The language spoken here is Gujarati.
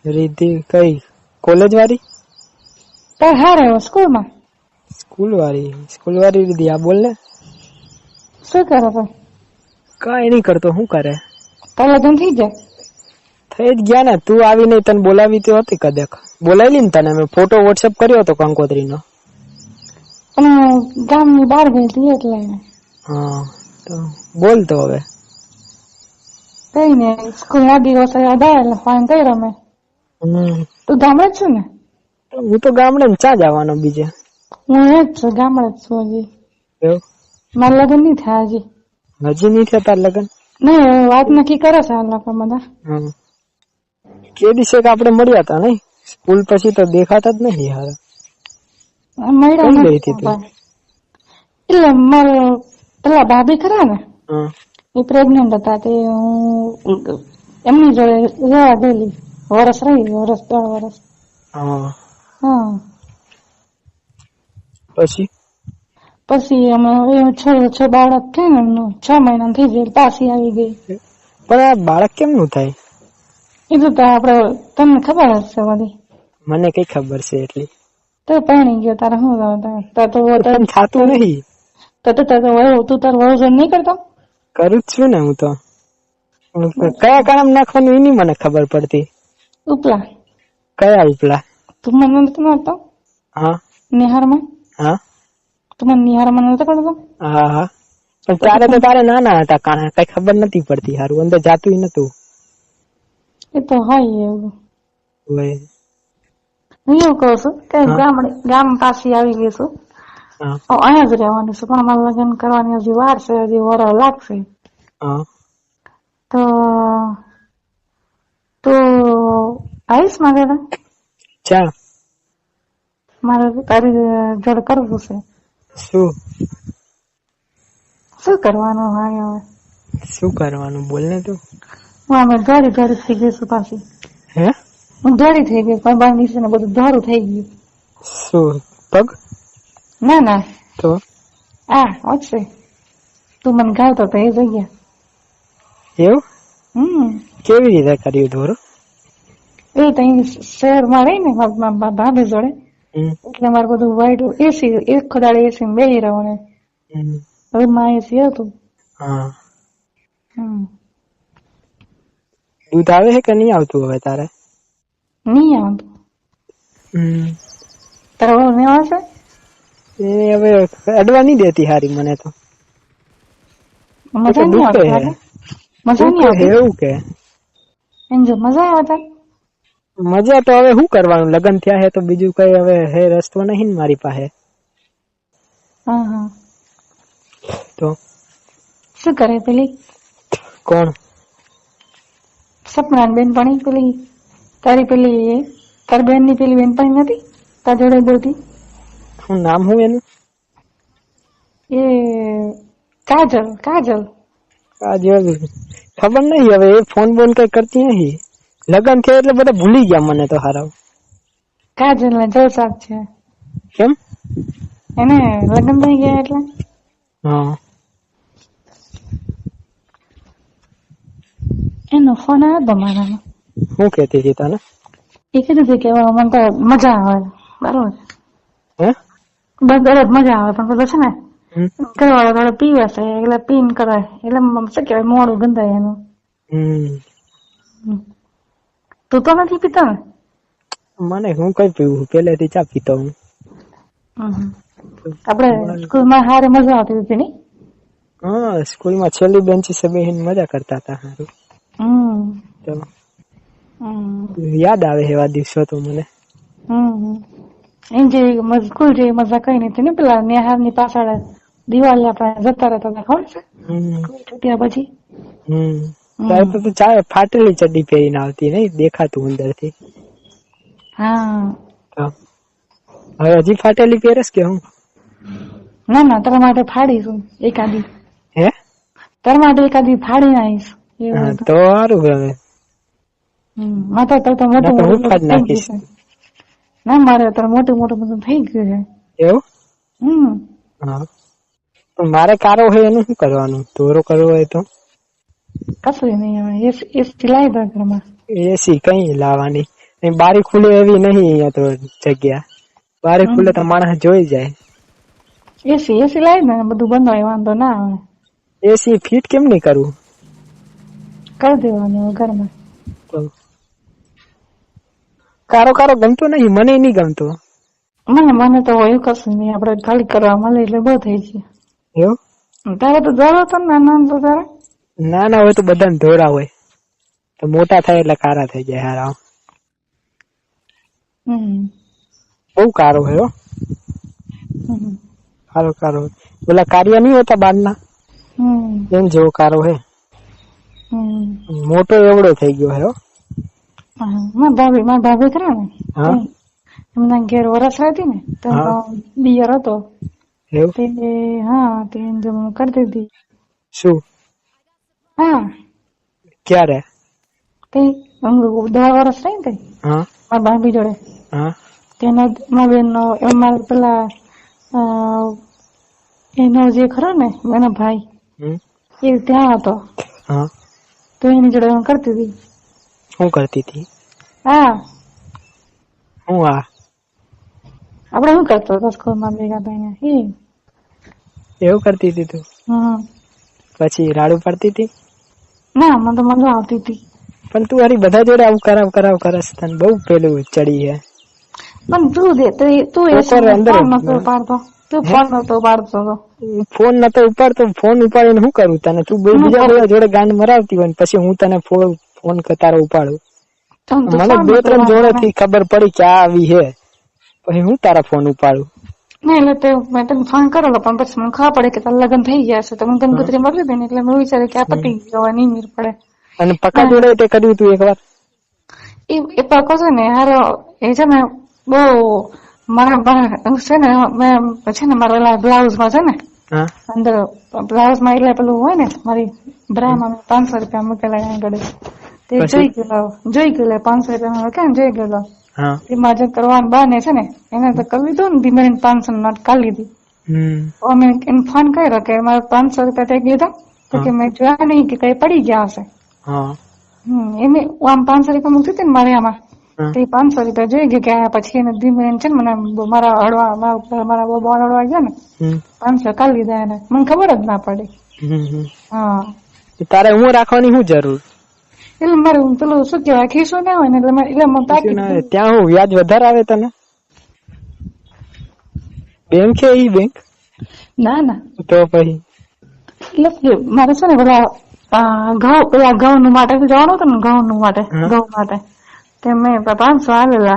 रिद्धि कई कॉलेज वाली तो हारे स्कूल में स्कूल वाली रिद्धि आ बोल ने શું કરે તો કઈ નહીં કરતો શું કરે તો લગ્ન થઈ જાય થઈ જ ગયા ને તું આવી નહીં તને બોલાવી તો હતી કદાચ બોલાવી ને તને મેં ફોટો વોટ્સએપ કર્યો હતો કંકોત્રીનો પણ ગામની બહાર ગઈ હતી એટલે હા તો બોલ તો હવે કઈ ને સ્કૂલ ના દિવસો યાદ આવે એટલે ફોન કર્યો મેં તું ગામડે જ છું ને હું તો ગામડે ને ચા જવાનો બીજે હું એ જ છું ગામડે જ છું હજી એવું મારા લગ્ન નહીં થયા હજી નહીં થયા તાર લગ્ન નહીં વાત નક્કી કરે છે આ લોકો બધા કે દિવસે આપડે મળ્યા હતા નહીં સ્કૂલ પછી તો દેખાતા જ નહીં યાર એટલે મારે પેલા ભાભી ખરા ને એ પ્રેગ્નેન્ટ હતા તે હું એમની જોડે રહેવા ગયેલી વર્ષ રહી 2 વર્ષ હા પછી અમે છ બાળક છે ને એમનું 6 મહિના થઈ જાય પાછી આવી ગઈ પણ આ બાળક કેમનું થાય એ તો આપડે તમને ખબર હશે બધી મને કઈ ખબર છે એટલી તો પાણી ગયો તારે શું થતું નહીં તું તાર વયોજન નહીં કરતો કરું જ છું ને હું તો કયા કામ નાખવાનું એની મને ખબર પડતી ઉપલા કયા ઉપલા તું મને નતો કરતો હા નિહારમાં હા તું મને નિહારમાં નતો કરતો હા પણ તારે તો તારે નાના હતા કાના કઈ ખબર નથી પડતી હારું અંદર જાતું નતું એ તો હોય એવું હોય હું એવું કહું છું કે ગામ પાસે આવી ગઈ છું અહીંયા જ રહેવાનું છે પણ મારે લગ્ન કરવાની હજી વાર છે હજી વરસ લાગશે તો તું આવીશ મારે ચા મારે તારી જોડે કરવું છે શું કરવાનું હોય હવે શું કરવાનું બોલ ને તું હું અમે ધોરી થઈ ગઈ છું પાછી હે હું ધોરી થઈ ગઈ પણ બાર નીચે ને બધું ધોરું થઈ ગયું શું પગ ના તો છે તું મને ગાવતો તો એ જગ્યા એવું કેવી રીતે કર્યું ધોરું એ તો શહેરમાં રહી ને ભાભી જોડે એટલે મારે બધું વાઈટ એસી એક ખોદાડે એસી બેસી રહ્યો ને હવે માં એસી હતું દૂધ આવે છે કે નહીં આવતું હવે તારે નહીં આવતું તારા બહુ નહીં આવશે એ હવે અડવા નહીં દેતી હારી મને તો મજા નહીં આવતી એવું કે એમ જો મજા આવતા મજા તો હવે શું કરવાનું લગ્ન થયા હે તો બીજું કઈ હવે હે રસ્તો નહીં ને મારી પાસે તો શું કરે પેલી કોણ સપના બેનપણી પેલી તારી પેલી તારી બેન ની પેલી બેનપણી નથી તાર જોડે બોલતી શું નામ હું એનું એ કાજલ ખબર નહીં હવે એ ફોન બોન કઈ કરતી નહીં લગ્ન થયા એટલે બધા ભૂલી ગયા મને તો હારા કાજલ ને જલસા છે કેમ એને લગ્ન થઈ ગયા એટલે એનો ફોન આવ્યો તો મારામાં શું કેતી હતી તને એ કીધું હતું કે મને તો મજા આવે બરોબર દરરોજ મજા આવે પણ બધું છે ને ઘરવાળો થોડો પીવે છે એટલે પીન કરે એટલે શું કેવાય મોડું ગંધાય એનું તું તો નથી પીતો ને મને હું કઈ પીવું પેલેથી ચા પીતો હું આપડે સ્કૂલમાં હારે મજા આવતી હતી ને સ્કૂલમાં છેલ્લી બેન્ચીસે બેહીને મજા કરતા હતા હારું યાદ આવે એવા દિવસો તો મને એમ જે સ્કૂલ જેવી મજા કઈ નથી ને પેલા નેહાર ની પાછળ દિવાળી આપણે જતા રહેતા હતા ખબર છે છૂટ્યા પછી ત્યારે તો ચા ફાટેલી ચડ્ડી પહેરીને આવતી નહીં દેખાતું અંદર થી હવે હજી ફાટેલી પહેરસ કે હું ના તારા માટે ફાડીશું એકાદી તારા માટે એકાદી ફાડી આવીશ તો સારું હવે માતા તો મોટું નાખીશ ના મારે તો મોટું બધું થઈ ગયું છે એવું પણ મારે કારો હોય એનું શું કરવાનું તોરો કરવો હોય તો કશું નહીં એસી લાવી દો ઘરમાં એસી કઈ લાવવાની બારી ખુલે એવી નહીં અહીંયા તો જગ્યા. બારી ખુલે તો માણસ જોઈ જાય. એસી લાવી ને બધું બંધ હોય વાંધો ના આવે. એસી ફિટ કેમ નહીં કરવું? કરી દેવાનું ઘરમાં. કારો ગમતો નહીં, મને નહીં ગમતો. મને તો એવું કશું નહીં, આપડે ખાલી કરવા મળે એટલે બહુ થઈ છે. એવું તારે તો ધોરો હતો ને નાના તો તારે? નાના હોય તો બધાને ધોરા હોય, તો મોટા થાય એટલે કારા થઈ જાય. હારા બહુ કારો હોય. કારો પેલા કાર્ય નહીં હોતા બારના એમ જેવો કારો હે. મોટો એવડો થઈ ગયો હે. મારા ભાભી ખરા ને એમના ઘેર વરસ રહેતી ને તો દિયર હતો તે કરતી હતી. શું? હા. ક્યારે? 10 વર્ષ રહી ને મારા ભાભી જોડે. તેના મારા બેન નો મારા પેલા એનો જે ખરો ને એનો ભાઈ એ ત્યાં હતો. તો એની જોડે હું કરતી હતી. શું કરતી હતી? આપડે શું કરતો હતો સ્કૂલ માં ભેગા થઈને એવું કરતી હતી તું? પછી રાડું પડતી હતી? ના, મને તો મજા આવતી હતી. પણ તું હારી બધા જોડે આવું કરાવ કરસ, તને બહુ પેલું ચડી હે. પણ તું તું પાડતો, તું ફોન નતો પાડતો. ફોન નતો ઉપાડતો, ફોન ઉપાડીને શું કરું તને? તું બીજા જોડે ગાંડ મરાવતી હોય પછી હું તને ફોન તારો ઉપાડું. મને 2-3 જોડે થી ખબર પડી કે આ આવી હે, પછી હું તારા ફોન ઉપાડું. નહીં એટલે મેં તને ફોન કરેલો પણ પછી મને ખબર પડે કે તારા લગ્ન થઈ ગયા છે તો મને કંકોત્રી મળી દે ને એટલે મેં વિચાર્યું કે આ પતી ગયો નહીં મીર પડે. અને પક્કા જોડે તે કર્યું તું એકવાર? એ પક્કો છે ને હારો એ છે ને બહુ મારા છે ને મેં છે ને મારા બ્લાઉઝ માં છે ને અંદર બ્લાઉઝ માં એટલે પેલું હોય ને મારી બ્રામાં 500 રૂપિયા મૂકેલા આગળ તે જોઈ ગયેલો 500 રૂપિયા કેમ જોઈ ગયેલો. એમાં જે કરવાનું બને છે ને એને તો કરી લીધું ને ધીમે 500 નોટ કાઢી લીધી. અમે એને ફોન કર્યો કે મારે 500 રૂપિયા થઈ લીધા તો કે મેં જોયા નહીં કે કઈ પડી ગયા હશે. એમ આમ 500 રૂપિયા મૂકતી હતી ને મારે આમાં તે 500 રૂપિયા જોઈ ગયો કે પછી એને ધીમે છે ને મને મારા હળવા મારા બોલ હળવા ગયા ને 500 કાઢી લીધા એને મને ખબર જ ના પડી. તારે હું રાખવાની શું જરૂર? એટલે મારે પેલું શું કેવાય ખીસું ના હોય ને એટલે ત્યાં હું વ્યાજ વધારે આવે તને? બેંક છે ઈ બેંક? ના તો પછી એટલે મારે છે ને પેલા ઘઉં નું માટે જવાનું હતું ને ઘઉં માટે તે મેં 500 આવેલા